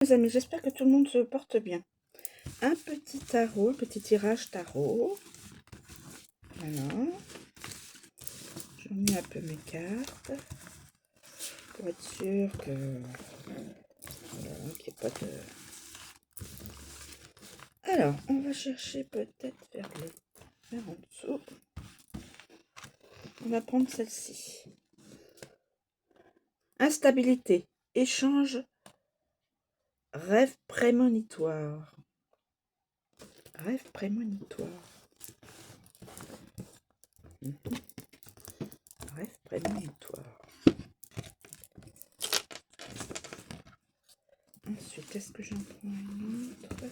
Les amis, j'espère que tout le monde se porte bien. Un petit tarot, petit tirage tarot. Voilà. Je remets un peu mes cartes pour être sûr que voilà, qu'il n'y ait pas de... Alors, on va chercher peut-être vers en dessous. On va prendre celle-ci. Instabilité, échange, rêve prémonitoire. Rêve prémonitoire. Rêve prémonitoire. Ensuite, est-ce que j'en prends une autre?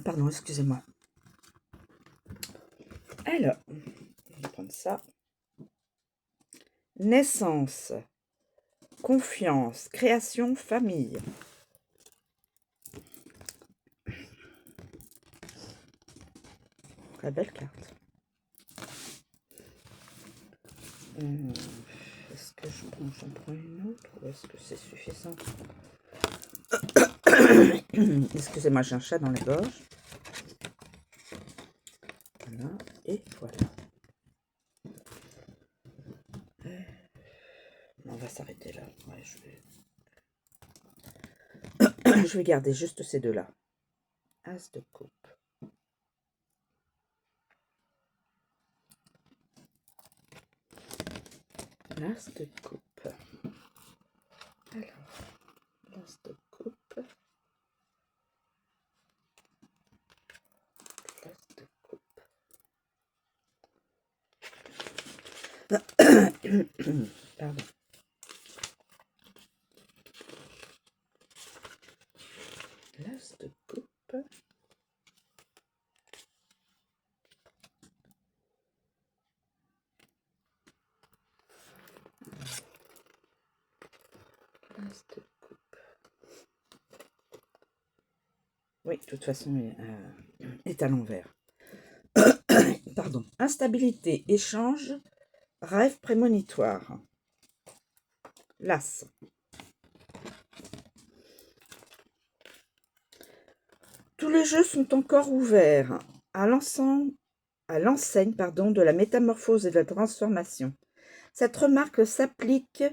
Pardon, excusez-moi. Alors, je vais prendre ça. Naissance, confiance, création, famille. Très belle carte. Est-ce que j'en prends une autre ou est-ce que c'est suffisant? Excusez-moi, j'ai un chat dans la gorge. Voilà, et voilà. On va s'arrêter là. Ouais, je vais garder juste ces deux-là. As de coupe. L'as de coupe. Alors, l'as de coupe. L'as de coupe. Pardon. L'as de coupe. L'as de coupe. Oui, de toute façon, il est à l'envers. Pardon. Instabilité, échange, rêve prémonitoire. L'as. Tous les jeux sont encore ouverts à l'enseigne de la métamorphose et de la transformation. Cette remarque s'applique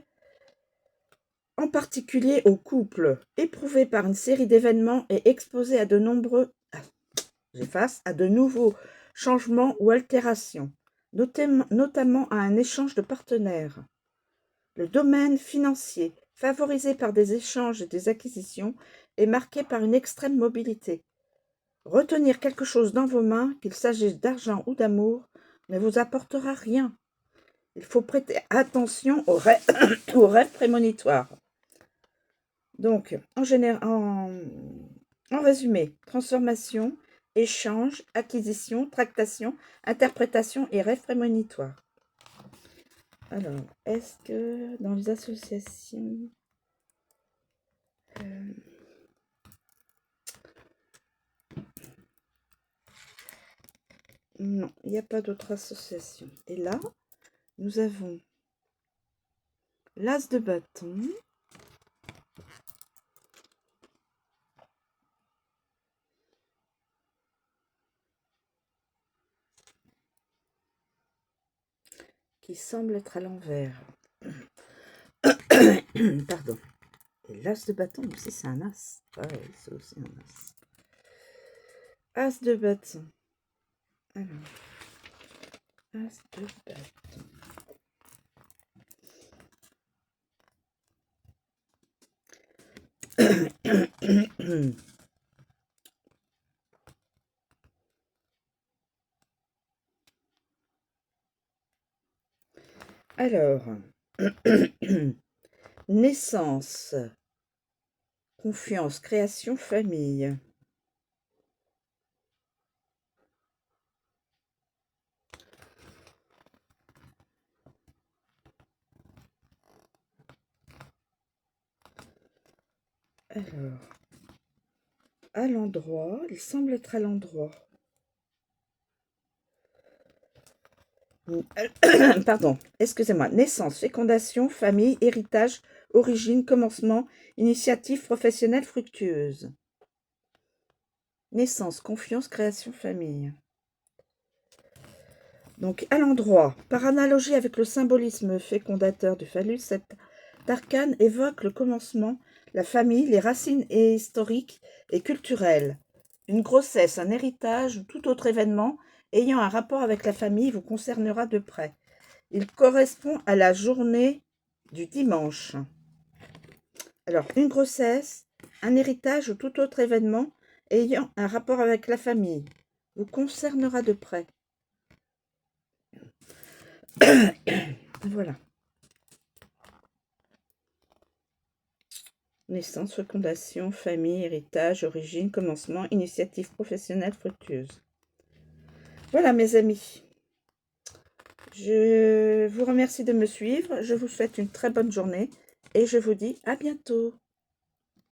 en particulier aux couples éprouvés par une série d'événements et exposés à de nouveaux changements ou altérations, notamment à un échange de partenaires. Le domaine financier, favorisé par des échanges et des acquisitions, est marqué par une extrême mobilité. Retenir quelque chose dans vos mains, qu'il s'agisse d'argent ou d'amour, ne vous apportera rien. Il faut prêter attention aux rêves prémonitoires. Donc, en résumé, transformation, échange, acquisition, tractation, interprétation et rêve prémonitoire. Alors, est-ce que dans les associations... non, il n'y a pas d'autre association. Et là, nous avons l'as de bâton, qui semble être à l'envers. Pardon. Et l'as de bâton aussi, c'est un as. Ouais, c'est aussi un as. As de bâton. Alors, as de bâton. Alors, naissance, confiance, création, famille. Alors, à l'endroit, il semble être à l'endroit. Pardon, excusez-moi. Naissance, fécondation, famille, héritage, origine, commencement, initiative professionnelle fructueuse. Naissance, confiance, création, famille. Donc, à l'endroit, par analogie avec le symbolisme fécondateur du phallus, cet arcane évoque le commencement, la famille, les racines historiques et culturelles. Une grossesse, un héritage ou tout autre événement ayant un rapport avec la famille vous concernera de près. Il correspond à la journée du dimanche. Alors, une grossesse, un héritage ou tout autre événement ayant un rapport avec la famille vous concernera de près. Voilà. Naissance, fécondation, famille, héritage, origine, commencement, initiative professionnelle fructueuse. Voilà mes amis. Je vous remercie de me suivre. Je vous souhaite une très bonne journée et je vous dis à bientôt.